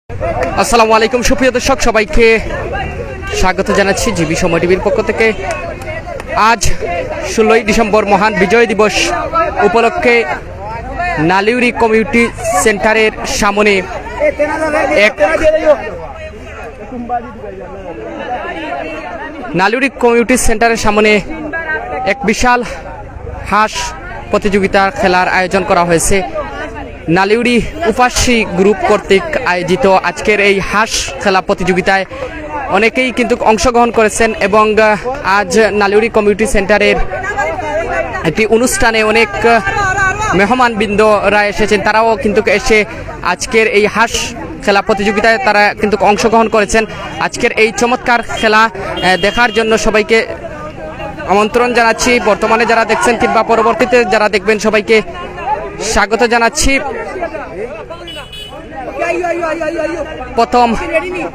আসসালামু আলাইকুম সুপ্রিয় দর্শক, সবাইকে স্বাগত জানাচ্ছি জিবি সময় টিভির পক্ষ থেকে। আজ 16ই ডিসেম্বর মহান বিজয় দিবস উপলক্ষে নালিউরি কমিউনিটি সেন্টারের সামনে এক বিশাল হাঁস প্রতিযোগিতার খেলার আয়োজন করা হয়েছে। নালিউরি উপাসী গ্রুপ কর্তৃক আয়োজিত আজকের এই হাঁস খেলা প্রতিযোগিতায় অনেকেই কিন্তু অংশগ্রহণ করেছেন এবং আজ নালিউরি কমিউনিটি সেন্টারের একটি অনুষ্ঠানে অনেক মেহমানবৃন্দরা এসেছেন, তারাও কিন্তু এসে আজকের এই হাঁস খেলা প্রতিযোগিতায় তারা কিন্তু অংশগ্রহণ করেছেন। আজকের এই চমৎকার খেলা দেখার জন্য সবাইকে আমন্ত্রণ জানাচ্ছি। বর্তমানে যারা দেখছেন কিংবা পরবর্তীতে যারা দেখবেন সবাইকে স্বাগত জানাচ্ছি। প্রথম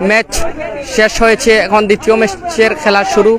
ম্যাচ শেষ হয়েছে, এখন দ্বিতীয় ম্যাচের খেলা শুরু।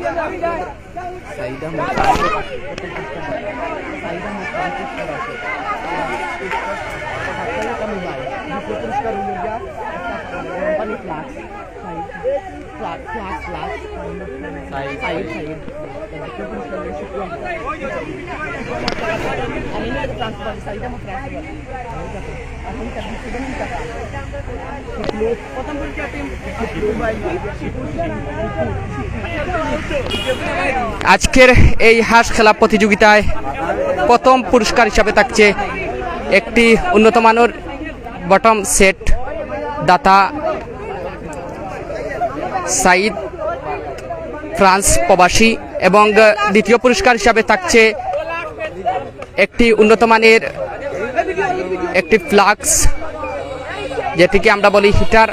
আজকের এই হাঁস খেলা প্রতিযোগিতায় প্রথম পুরস্কার হিসাবে থাকছে একটি উন্নত মানের বটম সেট, দাতা সাইদ ফ্রান্স প্রবাসী, এবং দ্বিতীয় পুরস্কার হিসাবে থাকছে একটি উন্নত মানের একটি ফ্লাক্স, যেটিকে আমরা বলি হিটার,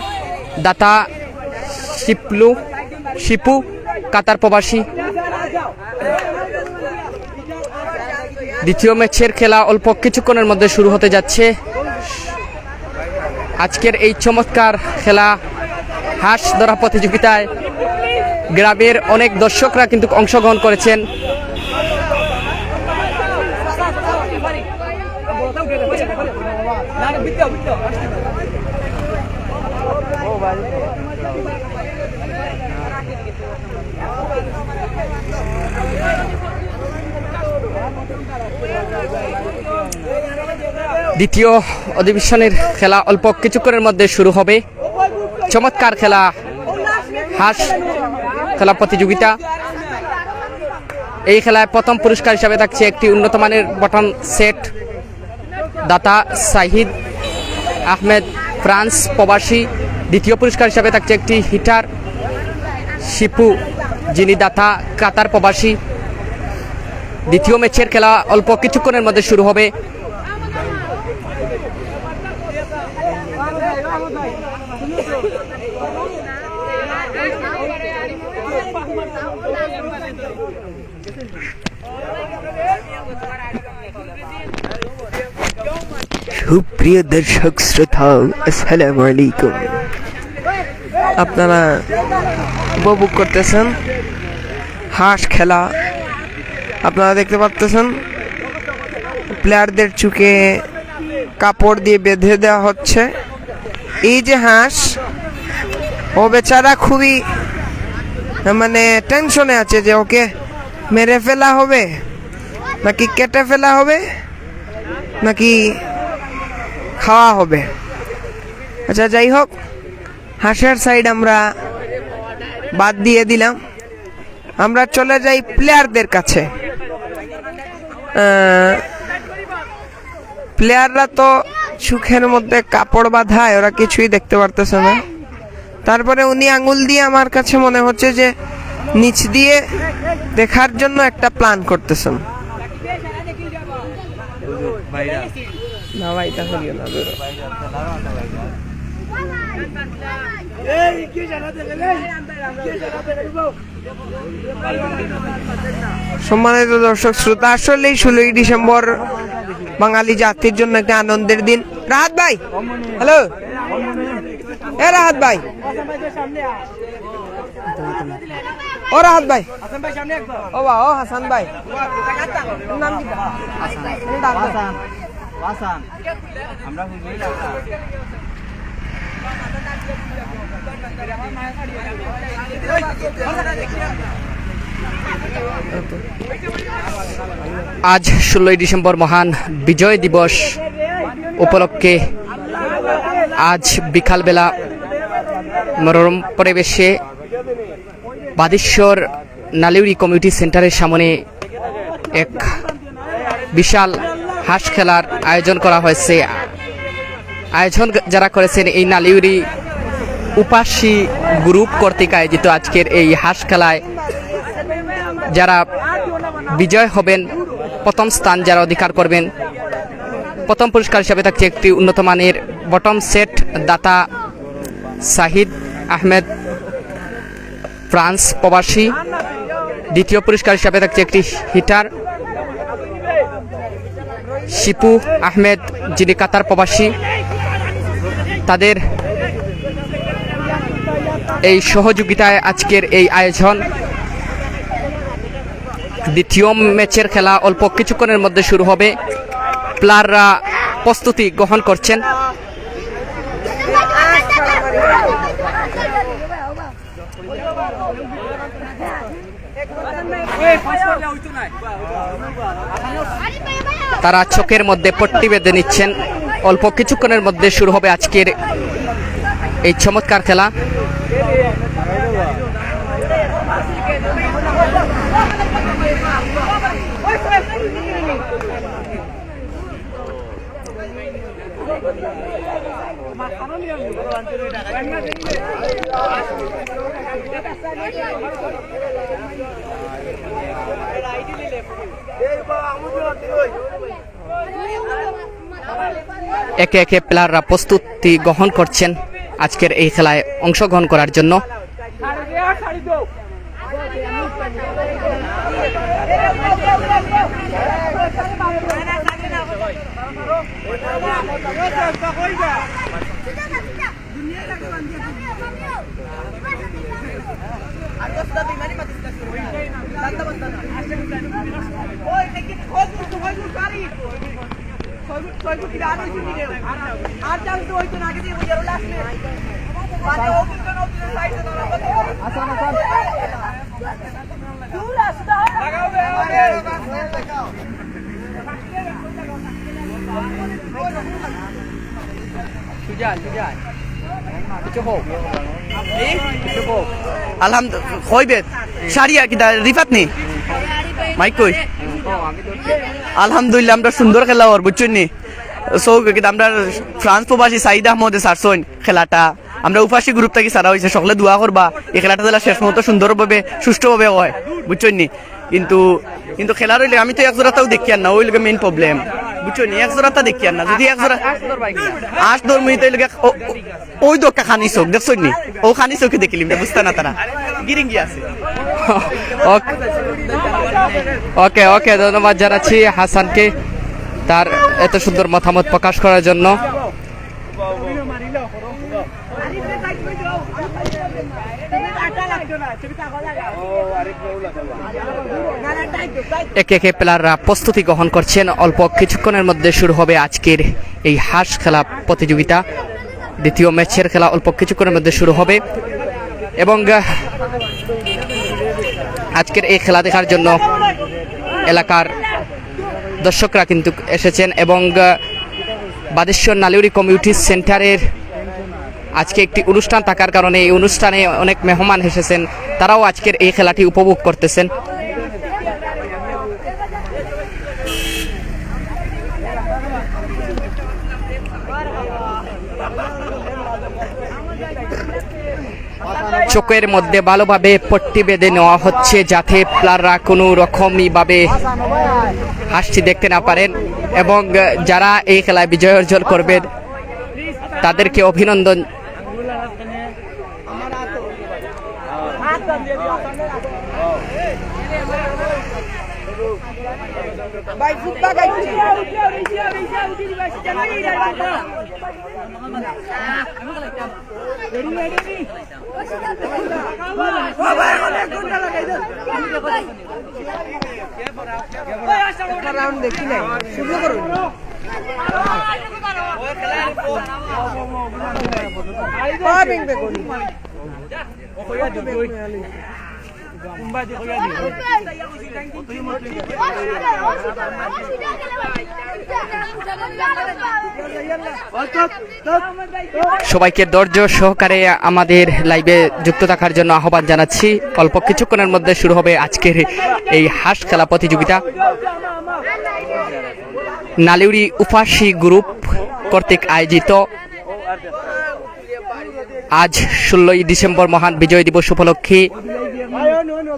দাতা শিপু কাতার প্রবাসী। দ্বিতীয় ম্যাচের খেলা অল্প কিছুক্ষণের মধ্যে শুরু হতে যাচ্ছে। আজকের এই চমৎকার খেলা হাঁস ধরা প্রতিযোগিতায় গ্রামের অনেক দর্শকরা কিন্তু অংশগ্রহণ করেছেন। দ্বিতীয় অধিবেশনের খেলা অল্প কিছুক্ষণের মধ্যে শুরু হবে। চমৎকার খেলা হাঁস খেলা প্রতিযোগিতা। এই খেলায় প্রথম পুরস্কার হিসাবে থাকছে একটি উন্নত মানের বটন সেট, দাতা সাহিদ আহমেদ ফ্রান্স প্রবাসী। দ্বিতীয় পুরস্কার হিসাবে থাকছে একটি হিটার, শিপু যিনি দাতা কাতার প্রবাসী। দ্বিতীয় ম্যাচের খেলা অল্প কিছুক্ষণের মধ্যে শুরু হবে। সুপ্রিয় দর্শক শ্রোতা, আসসালামু আলাইকুম। আপনারা উপভোগ করতেছেন হাঁস খেলা। আপনারা দেখতে পাচ্ছেন প্লেয়ারদের চুকে কাপড় দিয়ে বেঁধে দেওয়া হচ্ছে। এই যে হাঁস, ও বেচারা খুবই টেনশনে আছে যে ওকে মেরে ফেলা হবে নাকি কেটে ফেলা হবে নাকি খাওয়া হবে। আচ্ছা, যাই হোক, হাঁসের সাইড আমরা বাদ দিয়ে দিলাম। আমরা চলে যাই প্লেয়ারদের কাছে। প্লেয়াররা তো চোখের মধ্যে কাপড় বাঁধায়, ওরা কিছুই দেখতে পারতেছে না। তারপরে উনি আঙুল দিয়ে আমার কাছে মনে হচ্ছে যে নিচ দিয়ে দেখার জন্য একটা প্ল্যান করতেছেন। না ভাই, তা হলিও না। সম্মানিত দর্শক শ্রোতা, আসলে 16ই ডিসেম্বর বাঙালি জাতির জন্য একটা আনন্দের দিন। রাহাত ভাই, হ্যালো। রাহাত ভাই, ও রাহাত ভাই, ও বা ও হাসান ভাই, নাম কি? হাসান। আমরা আজ 16ই ডিসেম্বর মহান বিজয় দিবস উপলক্ষে আজ বিকালবেলা মনোরম পরিবেশে বাদেশ্বর নালিউরি কমিউনিটি সেন্টারের সামনে এক বিশাল হাঁস খেলার আয়োজন করা হয়েছে। আয়োজন যারা করেছেন এই নালিউরি উপাসী গ্রুপ কর্তৃক আয়োজিত আজকের এই হাঁস খেলায় যারা বিজয় হবেন, প্রথম স্থান যারা অধিকার করবেন, প্রথম পুরস্কার হিসাবে থাকছে একটি উন্নত মানের বটম সেট দাতা শাহিদ আহমেদ ফ্রান্স প্রবাসী। দ্বিতীয় পুরস্কার হিসাবে থাকছে একটি হিটার শিপু আহমেদ যিনি কাতার প্রবাসী। তাদের এই সহযোগিতায় আজকের এই আয়োজন। দ্বিতীয় ম্যাচের খেলা অল্প কিছুক্ষণের মধ্যে শুরু হবে। প্লেয়াররা প্রস্তুতি গ্রহণ করছেন। তারা চোখের মধ্যে পট্টি বেঁধে নিচ্ছেন। অল্প কিছুক্ষণের মধ্যে শুরু হবে আজকের এই চমৎকার খেলা। একে একে প্লেয়াররা প্রস্তুতি গ্রহণ করছেন আজকের এই খেলায় অংশগ্রহণ করার জন্য। আলহামদুলিল্লাহ আমরা সুন্দর খেলা ওর বুঝছেন নি। আমরা ফ্রান্স প্রবাসী সাইদ আহমদে সারসইন খেলাটা আমরা উপাসী গ্রুপ থেকে সারা হয়েছে। সকলে দোয়া করবা এই খেলাটা যেন শেষ মতো সুন্দরভাবে সুষ্ঠুভাবে হয় বুঝছেন নি। কিন্তু খেলার হইলে আমি তো এক জোড়াটাও দেখি আর না, ওই লোকের মেইন প্রবলেম বুঝছো নি। এক জোড়াটা দেখি আর না, যদি এক জোড়া আশ ধর মিনিট ওই দোকা খানি চোখ দেখছো নি, ও খানি চোখে দেখিলি বুঝতে না তারা গিরিঙ্গি আছে। ওকে ওকে ধন্যবাদ জানাচ্ছি হাসানকে তার এত সুন্দর মতামত প্রকাশ করার জন্য। একে একে প্লেয়াররা প্রস্তুতি গ্রহণ করছেন। অল্প কিছুক্ষণের মধ্যে শুরু হবে আজকের এই হাঁস খেলা প্রতিযোগিতা। দ্বিতীয় ম্যাচের খেলা অল্প কিছুক্ষণের মধ্যে শুরু হবে এবং আজকের এই খেলা দেখার জন্য এলাকার দর্শকরা কিন্তু এসেছেন এবং বাদেশ্বর নালিউরি কমিউনিটি সেন্টারের আজকে একটি অনুষ্ঠান থাকার কারণে এই অনুষ্ঠানে অনেক মেহমান এসেছেন, তারাও আজকের এই খেলাটি উপভোগ করতেছেন। চোখের মধ্যে ভালোভাবে পট্টি বেঁধে নেওয়া হচ্ছে যাতে প্লেয়াররা কোনো রকমই ভাবে হাসি দেখতে না পারেন এবং যারা এই খেলায় বিজয় অর্জন করবেন তাদেরকে অভিনন্দন। দেখি নাই শুরু করুন। বেগুনি সবাইকে ধৈর্য সহকারে আমাদের লাইভে যুক্ত থাকার জন্য আহ্বান জানাচ্ছি। অল্প কিছুক্ষণের মধ্যে শুরু হবে আজকের এই হাঁস খেলা প্রতিযোগিতা। নালিউরি উপাসী গ্রুপ কর্তৃক আয়োজিত আজ 16ই ডিসেম্বর মহান বিজয় দিবস উপলক্ষে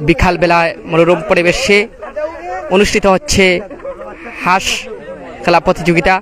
বিকালবেলায় মনোরম পরিবেশে অনুষ্ঠিত হচ্ছে হাঁস খেলা প্রতিযোগিতা।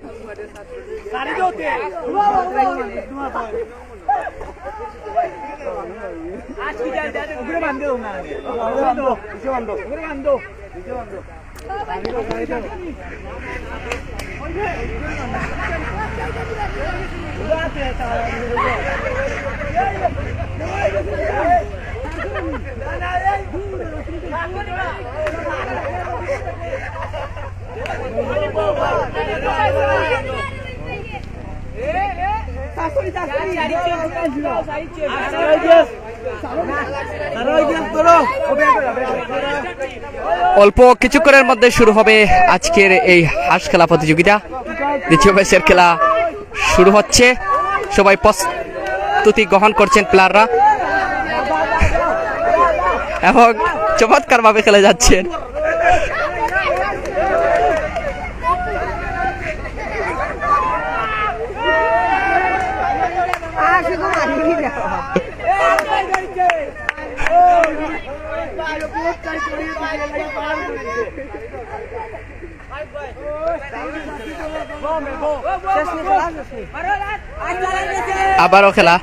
অল্প কিছুক্ষণের মধ্যে শুরু হবে আজকের এই হাঁস খেলা প্রতিযোগিতা। দ্বিতীয় ম্যাচের খেলা শুরু হচ্ছে। সবাই প্রস্তুতি গ্রহণ করছেন প্লেয়াররা এবং চমৎকার ভাবে খেলে যাচ্ছেন। আবারও খেলা।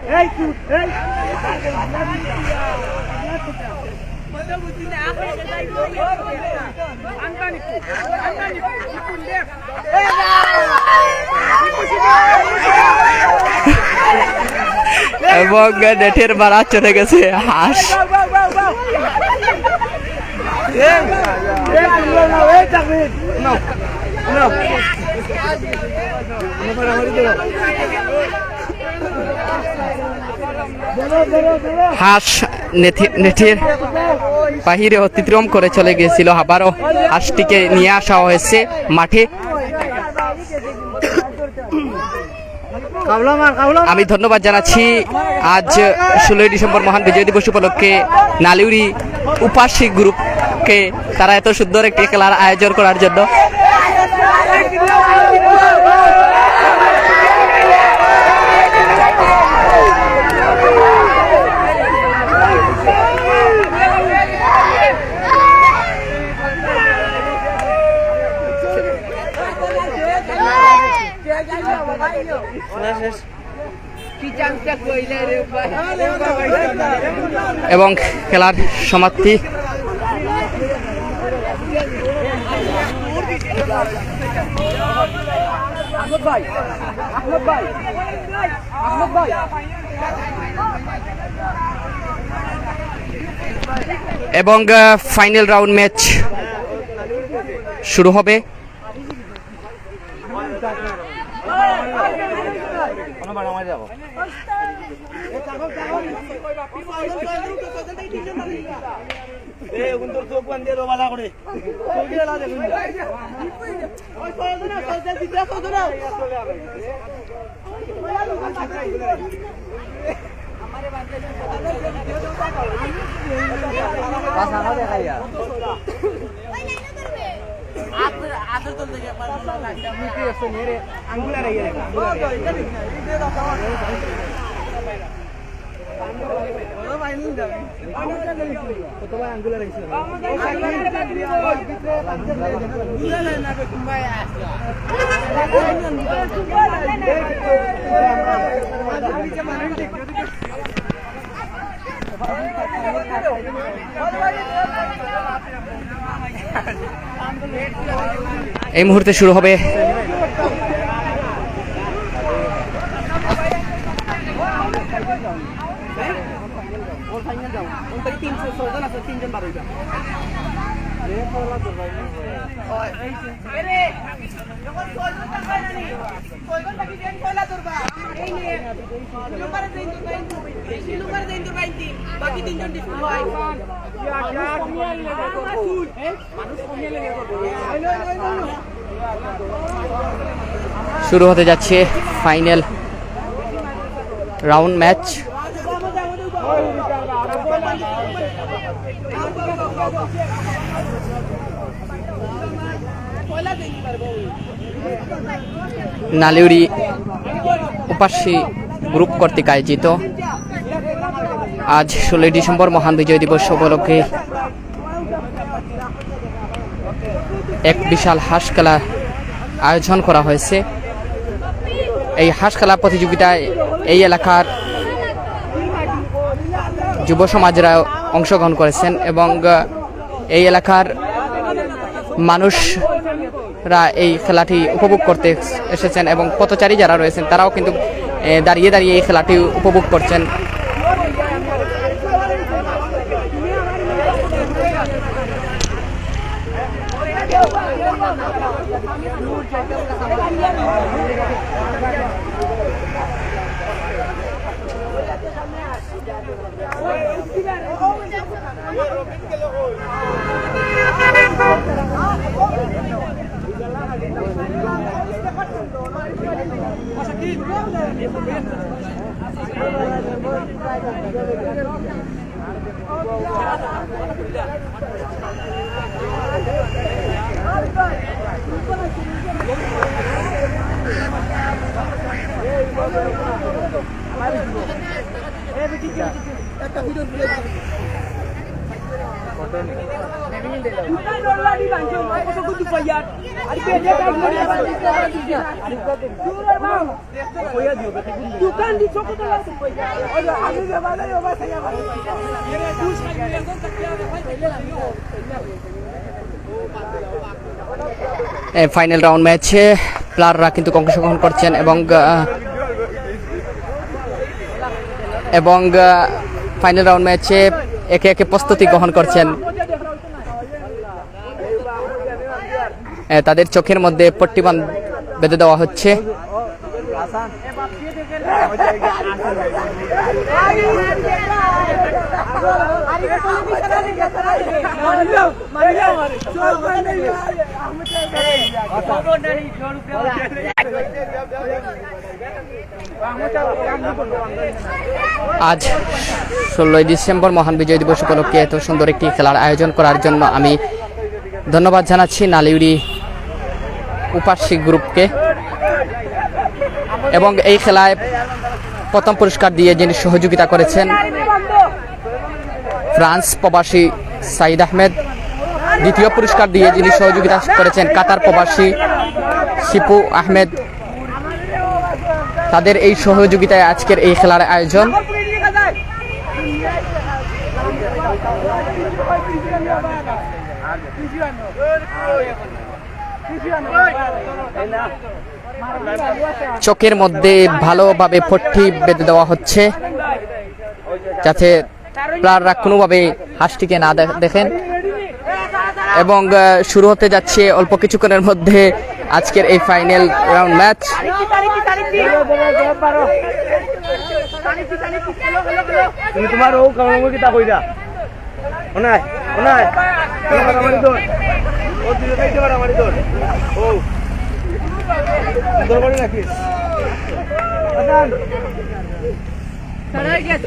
এবং নেটের বাড়া চলে গেছে হাঁস। হাঁস নেটের বাহিরে অতিক্রম করে চলে গিয়েছিল। আবারও হাঁসটিকে নিয়ে আসা হয়েছে মাঠে। আমি ধন্যবাদ জানাচ্ছি আজ 16ই ডিসেম্বর মহান বিজয় দিবস উপলক্ষে নালিউরি উপাসী গ্রুপকে, তারা এত সুন্দর একটি খেলার আয়োজন করার জন্য। এবং খেলার সমাপ্তি। এবং ফাইনাল রাউন্ড ম্যাচ শুরু হবে। এই মুহূর্তে শুরু হবে Number 20. শুরু হতে যাচ্ছে ফাইনাল রাউন্ড ম্যাচ। নালিউরি উপাসী গ্রুপ কর্তৃক আয়োজিত আজ 16 ডিসেম্বর মহান বিজয় দিবস উপলক্ষে এক বিশাল হাঁস খেলা আয়োজন করা হয়েছে। এই হাঁস খেলা প্রতিযোগিতায় এই এলাকার যুব সমাজরা অংশগ্রহণ করেছেন এবং এই এলাকার মানুষরা এই খেলাটি উপভোগ করতে এসেছেন এবং পথচারী যারা রয়েছেন তারাও কিন্তু দাঁড়িয়ে দাঁড়িয়ে এই খেলাটি উপভোগ করছেন। ফাইনাল রাউন্ড ম্যাচে প্লেয়াররা কিন্তু অংশগ্রহণ করছেন এবং ফাইনাল রাউন্ড ম্যাচে একে একে প্রস্তুতি গ্রহণ করছেন। তাদের চোখের মধ্যে পট্টি বেঁধে দেওয়া হচ্ছে। আজ 16 ডিসেম্বর মহান বিজয় দিবস উপলক্ষে এত সুন্দর একটি খেলার আয়োজন করার জন্য আমি ধন্যবাদ জানাচ্ছি নালিউরি উপাসী গ্রুপকে এবং এই খেলায় প্রথম পুরস্কার দিয়ে যিনি সহযোগিতা করেছেন ফ্রান্স প্রবাসী সাইদ আহমেদ, দ্বিতীয় পুরস্কার দিয়ে যিনি সহযোগিতা করেছেন কাতার প্রবাসী শিপু আহমেদ। তাদের এই সহযোগিতায় আজকের এই খেলার আয়োজন। চোখের মধ্যে ভালোভাবে পট্টি বেঁধে দেওয়া হচ্ছে যাতে প্লেয়াররা কোনোভাবে হাঁসটিকে না দেখেন এবং শুরু হতে যাচ্ছে অল্প কিছুক্ষণের মধ্যে আজকের এই ফাইনাল রাউন্ড ম্যাচ। তোমার ও কামড় কি তা কইরা ওনাই ওনাই মারামারি দর ও দিলে কাইতে মারামারি দর ও দর করে রাখিস আদান চড়াই গিয়া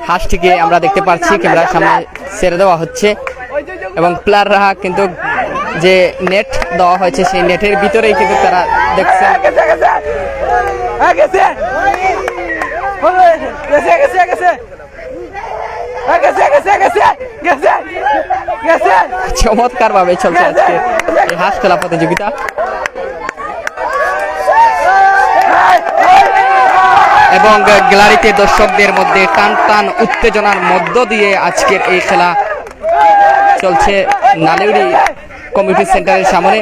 হাঁসটিকে আমরা দেখতে পাচ্ছি ক্যামেরার সামনে ছেড়ে দেওয়া হচ্ছে এবং প্লেয়াররা কিন্তু যে নেট দেওয়া হয়েছে সেই নেটের ভিতরেই কিন্তু তারা দেখছে। চমৎকার ভাবে চলছে আজকে এই হাঁস খেলা প্রতিযোগিতা। এবং গ্যালারিতে দর্শকদের মধ্যে টান টান উত্তেজনার মধ্য দিয়ে আজকের এই খেলা চলছে নালিউড়ি কমিউনিটি সেন্টারের সামনে।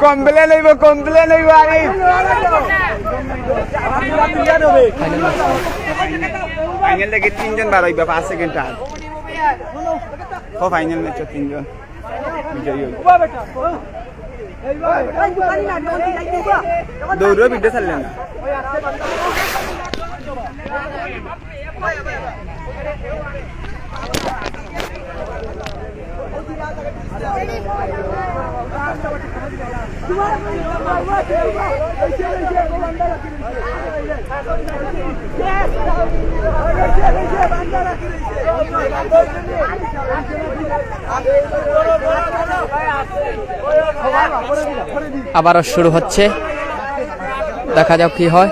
কমপ্লেন হইব আরিফ। ফাইনাল থেকে 3 জন বার হইবা 5 সেকেন্ড আর ফাইনাল ম্যাচ 3 জন বিজয়ী হইব। দৌড়ো ভিডিও ছাড়লেন না। আবারও শুরু হচ্ছে, দেখা যাক কি হয়।